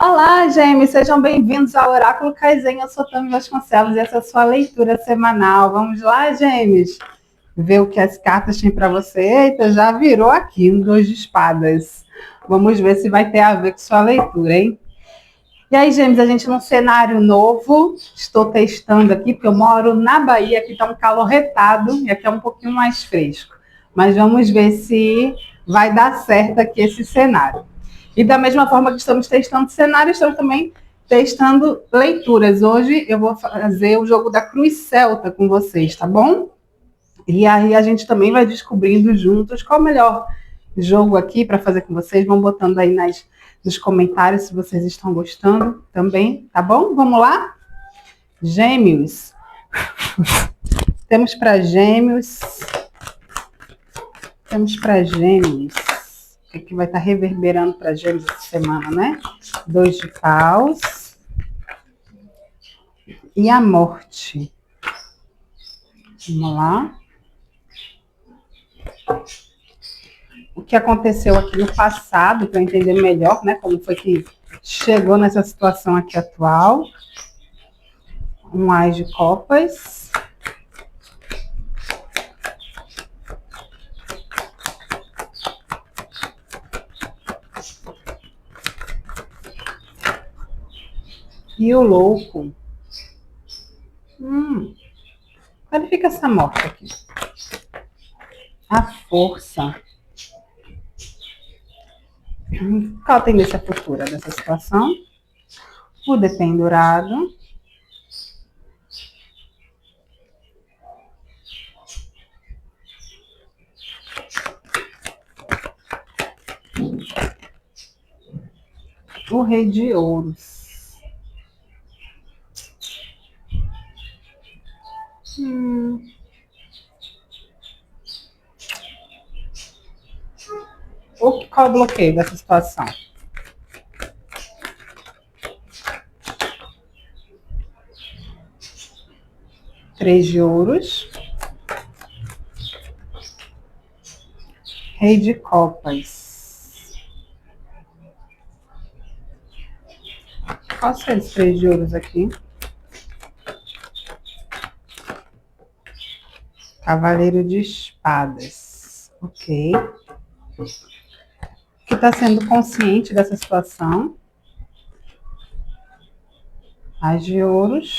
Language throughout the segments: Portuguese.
Olá, gêmeos, sejam bem-vindos ao Oráculo Kaizen. Eu sou Tami Vasconcelos e essa é a sua leitura semanal. Vamos lá, gêmeos? Ver o que as cartas têm para você. Eita, já virou aqui um 2 de espadas. Vamos ver se vai ter a ver com sua leitura, hein? E aí, gêmeos, a gente num cenário novo. Estou testando aqui, porque eu moro na Bahia, aqui está um calor retado e aqui é um pouquinho mais fresco. Mas vamos ver se vai dar certo aqui esse cenário. E da mesma forma que estamos testando cenário, estamos também testando leituras. Hoje eu vou fazer o jogo da Cruz Celta com vocês, tá bom? E aí a gente também vai descobrindo juntos qual o melhor jogo aqui para fazer com vocês. Vão botando aí nos comentários se vocês estão gostando também, tá bom? Vamos lá? Gêmeos. Temos para Gêmeos. Temos para Gêmeos. O que vai estar reverberando para Gêmeos essa semana, né? 2 de paus. E a morte. Vamos lá. O que aconteceu aqui no passado, para eu entender melhor, né? Como foi que chegou nessa situação aqui atual. Um Ás de Copas. E o louco. Onde fica essa morte aqui? A força. Qual a tendência futura dessa situação? O dependurado. O Rei de Ouros. Qual é o bloqueio dessa situação? Três de ouros. Rei de copas. Qual são os três de ouros aqui? Cavaleiro de espadas. Ok. Que está sendo consciente dessa situação. As de ouros.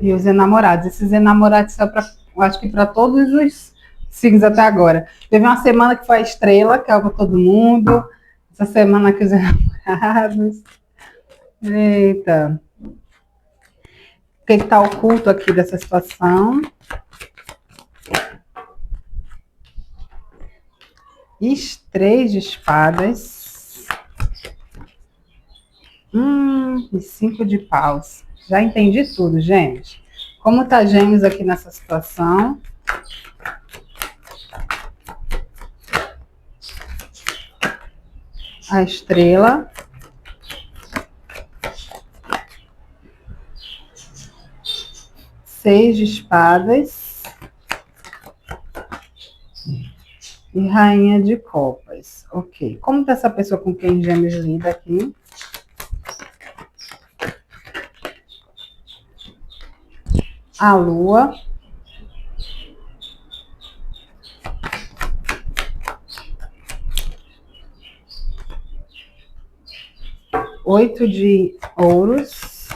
E os enamorados. Esses enamorados são para, acho que para todos os signos até agora. Teve uma semana que foi a estrela, que é para todo mundo. Essa semana que os enamorados. Eita. O que está oculto aqui dessa situação? Três de espadas. E 5 de paus. Já entendi tudo, gente. Como tá Gêmeos aqui nessa situação? A estrela. Seis de espadas. E rainha de copas. Ok. Como tá essa pessoa com quem Gêmeos lida aqui? A lua. Oito de ouros.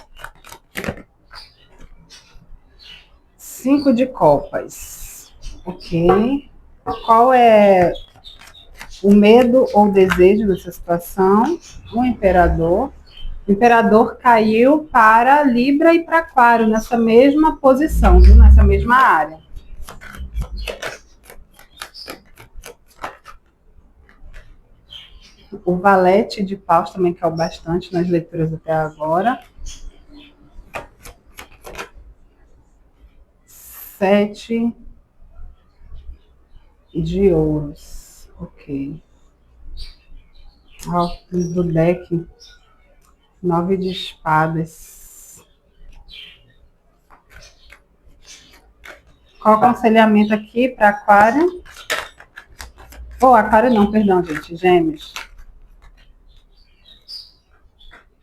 5 de copas. Ok. Qual é o medo ou desejo dessa situação? O imperador. O imperador caiu para Libra e para Aquário, nessa mesma posição, viu? Nessa mesma área. O valete de paus também caiu bastante nas leituras até agora. 7 de ouros. Ok. Ó, do deck. 9 de espadas. Qual o aconselhamento aqui para Aquário? Oh, Aquário não, perdão, gente. Gêmeos.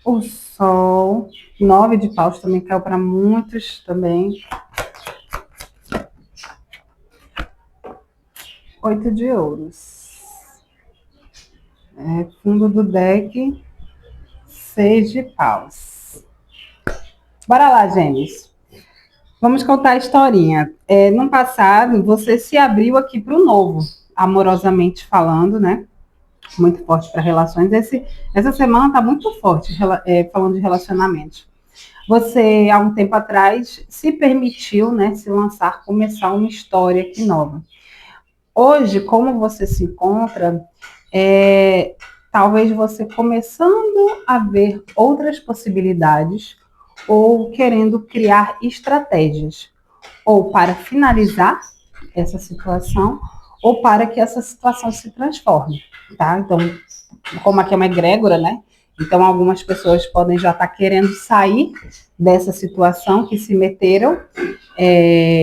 O Sol. 9 de paus também caiu para muitos também. 8 de ouros. Fundo do deck. 6 de paus. Bora lá, gêmeos. Vamos contar a historinha. No passado, você se abriu aqui para o novo, amorosamente falando, né? Muito forte para relações. Essa semana está muito forte, falando de relacionamentos. Você, há um tempo atrás, se permitiu, né, se lançar, começar uma história aqui nova. Hoje, como você se encontra, talvez você começando a ver outras possibilidades ou querendo criar estratégias, ou para finalizar essa situação, ou para que essa situação se transforme, tá? Então, como aqui é uma egrégora, né? Então, algumas pessoas podem já estar querendo sair dessa situação que se meteram,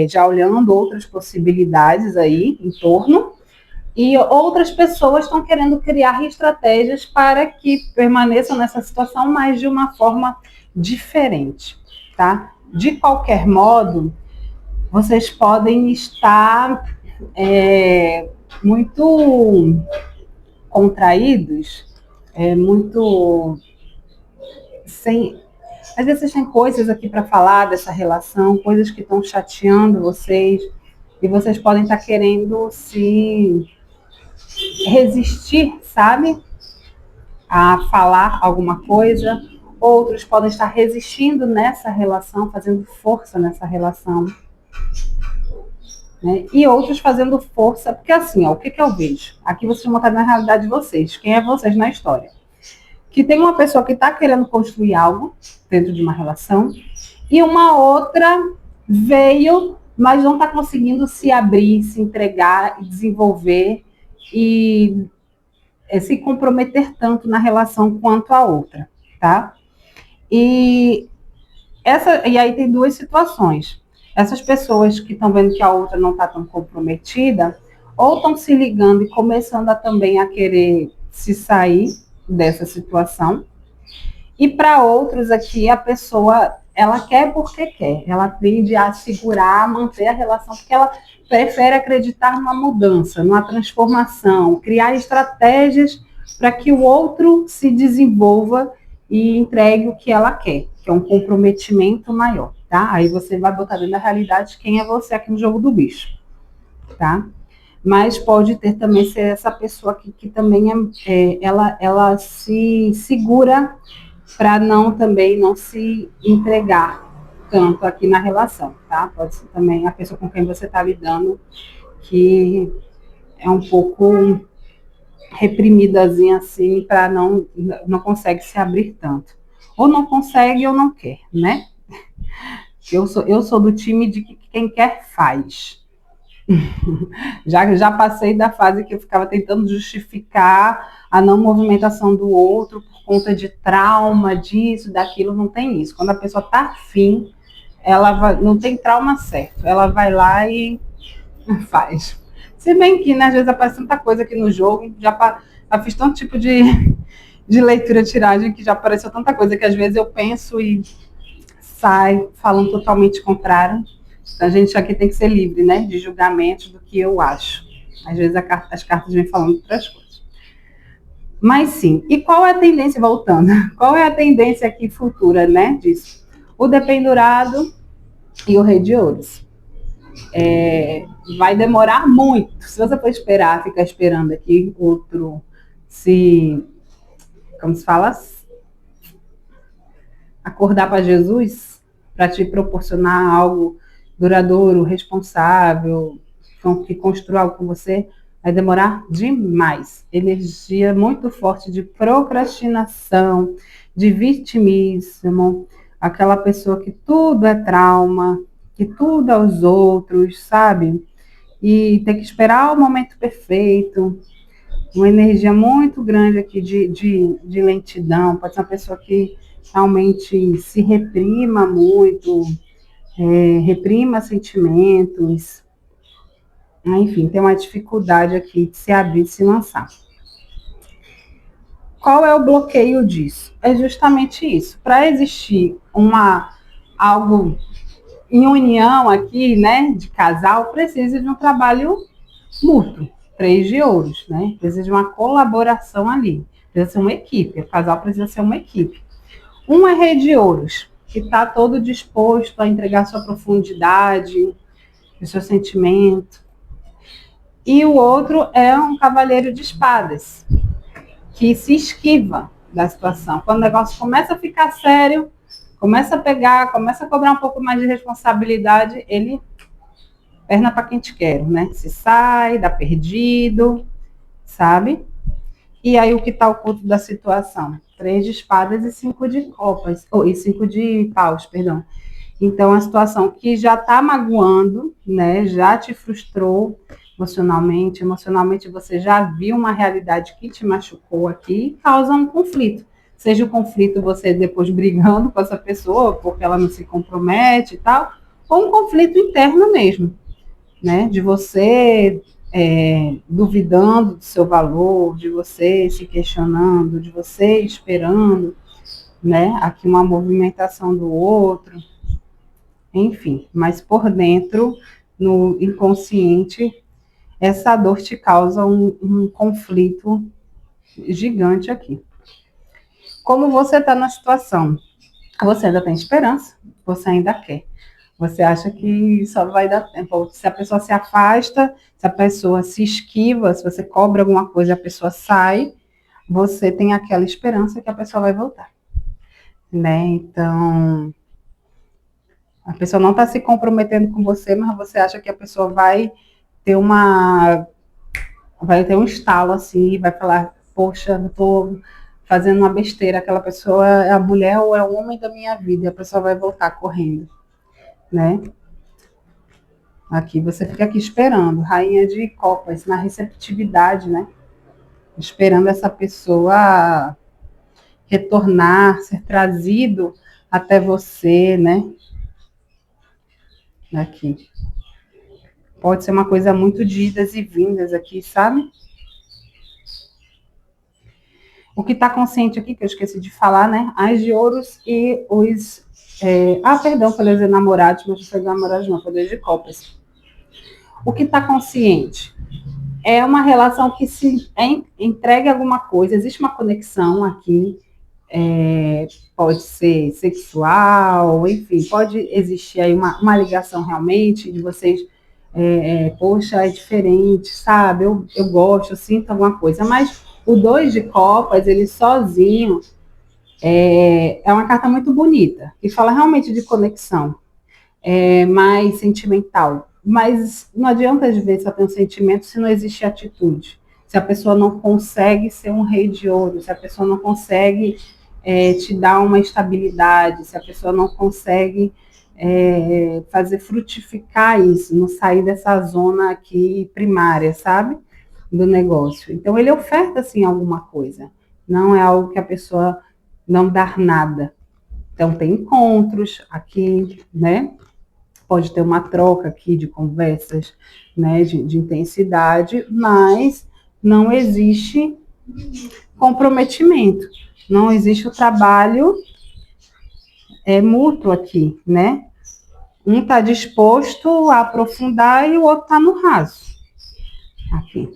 já olhando outras possibilidades aí em torno, e outras pessoas estão querendo criar estratégias para que permaneçam nessa situação, mas de uma forma diferente, tá? De qualquer modo, vocês podem estar muito contraídos, muito sem. Às vezes vocês têm coisas aqui para falar dessa relação, coisas que estão chateando vocês, e vocês podem estar querendo se resistir, sabe? A falar alguma coisa. Outros podem estar resistindo nessa relação, fazendo força nessa relação. Né? E outros fazendo força, porque assim, ó, o que eu vejo? Aqui vocês vão estar na realidade de vocês, quem é vocês na história. Que tem uma pessoa que está querendo construir algo dentro de uma relação, e uma outra veio, mas não está conseguindo se abrir, se entregar, desenvolver e se comprometer tanto na relação quanto a outra, tá? E aí tem duas situações. Essas pessoas que estão vendo que a outra não está tão comprometida, ou estão se ligando e começando também a querer se sair dessa situação. E para outros aqui, a pessoa, ela quer porque quer. Ela tende a segurar, a manter a relação, porque ela prefere acreditar numa mudança, numa transformação, criar estratégias para que o outro se desenvolva e entregue o que ela quer, que é um comprometimento maior, tá? Aí você vai botar dentro da realidade quem é você aqui no jogo do bicho, tá? Mas pode ter também ser essa pessoa aqui que também ela se segura para também não se entregar tanto aqui na relação, tá? Pode ser também a pessoa com quem você está lidando que é um pouco reprimidazinha assim, para não consegue se abrir tanto. Ou não consegue ou não quer, né? Eu sou do time de que quem quer faz. Já passei da fase que eu ficava tentando justificar a não movimentação do outro por conta de trauma, disso, daquilo, não tem isso. Quando a pessoa está afim, não tem trauma certo, ela vai lá e faz. Se bem que, né, às vezes aparece tanta coisa aqui no jogo, já fiz tanto tipo de leitura, tiragem, que já apareceu tanta coisa que às vezes eu penso e sai falando totalmente contrário. Então, a gente aqui tem que ser livre, né, de julgamentos do que eu acho. Às vezes as cartas vêm falando outras coisas. Mas sim, e qual é a tendência, voltando, qual é a tendência aqui futura, né, disso? O dependurado e o rei de ouros. Vai demorar muito. Se você for esperar, ficar esperando aqui, outro como se fala, acordar para Jesus, para te proporcionar algo duradouro, responsável, que construa algo com você, vai demorar demais. Energia muito forte de procrastinação, de vitimismo, aquela pessoa que tudo é trauma, que tudo é os outros, sabe? E tem que esperar o momento perfeito. Uma energia muito grande aqui de lentidão. Pode ser uma pessoa que realmente se reprima muito, reprima sentimentos, Enfim, tem uma dificuldade aqui de se abrir, de se lançar. Qual é o bloqueio disso? É justamente isso. Para existir algo em união aqui, né, de casal, precisa de um trabalho mútuo, 3 de ouros, né? Precisa de uma colaboração ali. Precisa ser uma equipe. O casal precisa ser uma equipe. Um é rei de ouros, que está todo disposto a entregar sua profundidade, o seu sentimento. E o outro é um cavaleiro de espadas, que se esquiva da situação. Quando o negócio começa a ficar sério, começa a pegar, começa a cobrar um pouco mais de responsabilidade, ele perna para quem te quer, né? Se sai, dá perdido, sabe? E aí o que está oculto da situação? 3 de espadas e 5 de copas, e 5 de paus, perdão. Então, a situação que já está magoando, né? Já te frustrou emocionalmente você já viu uma realidade que te machucou aqui, causa um conflito. Seja o conflito você depois brigando com essa pessoa porque ela não se compromete e tal, ou um conflito interno mesmo, né? De você duvidando do seu valor, de você se questionando, de você esperando, né? Aqui uma movimentação do outro, enfim. Mas por dentro, no inconsciente, essa dor te causa um conflito gigante aqui. Como você está na situação? Você ainda tem esperança, você ainda quer. Você acha que só vai dar tempo. Se a pessoa se afasta, se a pessoa se esquiva, se você cobra alguma coisa e a pessoa sai, você tem aquela esperança que a pessoa vai voltar. Né? Então, a pessoa não está se comprometendo com você, mas você acha que a pessoa vai ter um estalo assim, vai falar, poxa, eu estou fazendo uma besteira, aquela pessoa é a mulher ou é o homem da minha vida, e a pessoa vai voltar correndo, né? Aqui você fica aqui esperando, rainha de copas, na receptividade, né? Esperando essa pessoa retornar, ser trazido até você, né? Aqui. Pode ser uma coisa muito de idas e vindas aqui, sabe? O que está consciente aqui, que eu esqueci de falar, né? As de ouros e os... perdão, falei dizer namorados, mas não foi namorados não, foi 2 de copas. O que está consciente? É uma relação que se entregue alguma coisa, existe uma conexão aqui, pode ser sexual, enfim, pode existir aí uma ligação realmente de vocês, poxa, é diferente, sabe? Eu gosto, eu sinto alguma coisa, mas o 2 de copas, ele sozinho, é uma carta muito bonita, que fala realmente de conexão, mais sentimental. Mas não adianta, às vezes, só ter um sentimento se não existe atitude. Se a pessoa não consegue ser um rei de ouro, se a pessoa não consegue te dar uma estabilidade, se a pessoa não consegue fazer frutificar isso, não sair dessa zona aqui primária, sabe? Do negócio. Então, ele oferta, assim, alguma coisa. Não é algo que a pessoa não dá nada. Então, tem encontros aqui, né? Pode ter uma troca aqui de conversas, né, de intensidade, mas não existe comprometimento, não existe o trabalho mútuo aqui, né? Um está disposto a aprofundar e o outro está no raso. Aqui.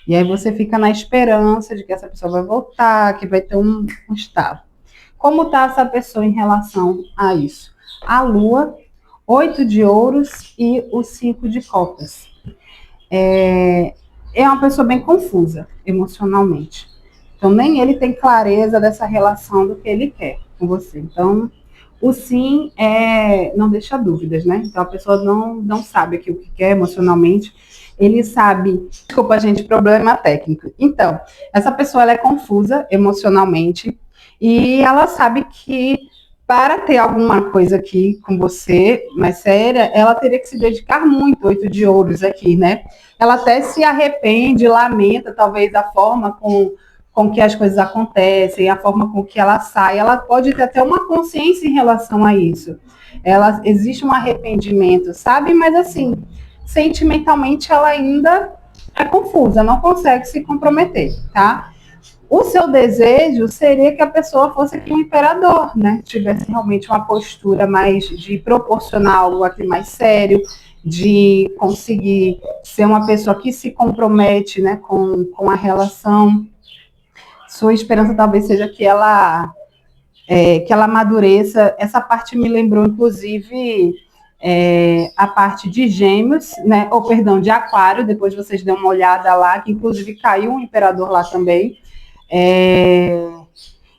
E aí você fica na esperança de que essa pessoa vai voltar, que vai ter um estalo. Como está essa pessoa em relação a isso? A Lua, 8 de ouros e os 5 de copas. É uma pessoa bem confusa emocionalmente. Então, nem ele tem clareza dessa relação do que ele quer com você. Então, o sim não deixa dúvidas, né? Então, a pessoa não sabe aqui o que quer emocionalmente. Ele sabe... Desculpa, gente, problema técnico. Então, essa pessoa ela é confusa emocionalmente e ela sabe que para ter alguma coisa aqui com você mais séria, ela teria que se dedicar muito, 8 de ouros aqui, né? Ela até se arrepende, lamenta, talvez, a forma com que as coisas acontecem, a forma com que ela sai. Ela pode ter até uma consciência em relação a isso. Existe um arrependimento, sabe? Mas, assim, sentimentalmente ela ainda é confusa, não consegue se comprometer, tá? O seu desejo seria que a pessoa fosse aqui um imperador, né? Tivesse realmente uma postura mais de proporcionar algo aqui mais sério, de conseguir ser uma pessoa que se compromete, né, com a relação. Sua esperança talvez seja que ela amadureça. Essa parte me lembrou, inclusive, a parte de Gêmeos, né? Ou perdão, de Aquário. Depois vocês dêem uma olhada lá, que inclusive caiu um imperador lá também.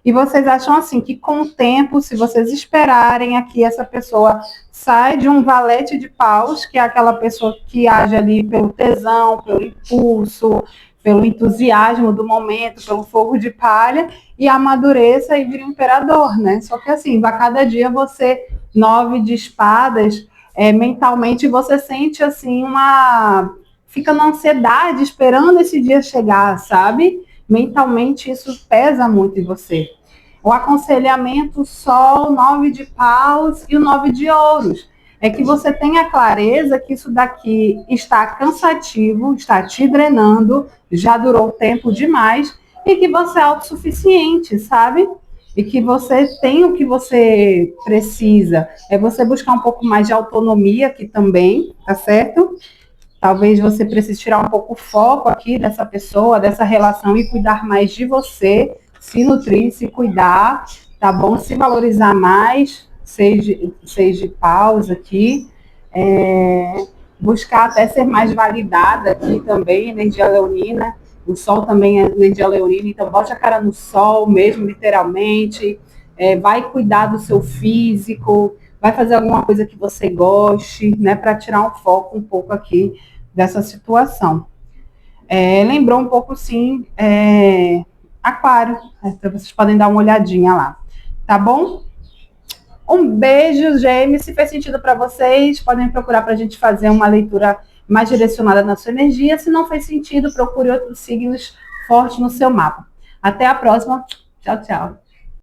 E vocês acham assim que com o tempo, se vocês esperarem aqui, essa pessoa sai de um valete de paus, que é aquela pessoa que age ali pelo tesão, pelo impulso, pelo entusiasmo do momento, pelo fogo de palha, e amadureça e vira um imperador, né? Só que assim, a cada dia você, 9 de espadas, mentalmente você sente assim fica na ansiedade esperando esse dia chegar, sabe? Mentalmente isso pesa muito em você. O aconselhamento Sol, 9 de paus e o 9 de ouros. É que você tenha clareza que isso daqui está cansativo, está te drenando, já durou tempo demais, e que você é autossuficiente, sabe? E que você tem o que você precisa. É você buscar um pouco mais de autonomia aqui também, tá certo? Talvez você precise tirar um pouco o foco aqui dessa pessoa, dessa relação e cuidar mais de você, se nutrir, se cuidar, tá bom? Se valorizar mais, seis de paus aqui, buscar até ser mais validada aqui também, energia leonina. O sol também é energia leonina, então bote a cara no sol mesmo, literalmente. Vai cuidar do seu físico, vai fazer alguma coisa que você goste, né, para tirar um foco um pouco aqui dessa situação. Lembrou um pouco, sim, Aquário. Então vocês podem dar uma olhadinha lá. Tá bom? Um beijo, Gêmeos. Se fez sentido para vocês, podem procurar para a gente fazer uma leitura mais direcionada na sua energia. Se não fez sentido, procure outros signos fortes no seu mapa. Até a próxima. Tchau, tchau.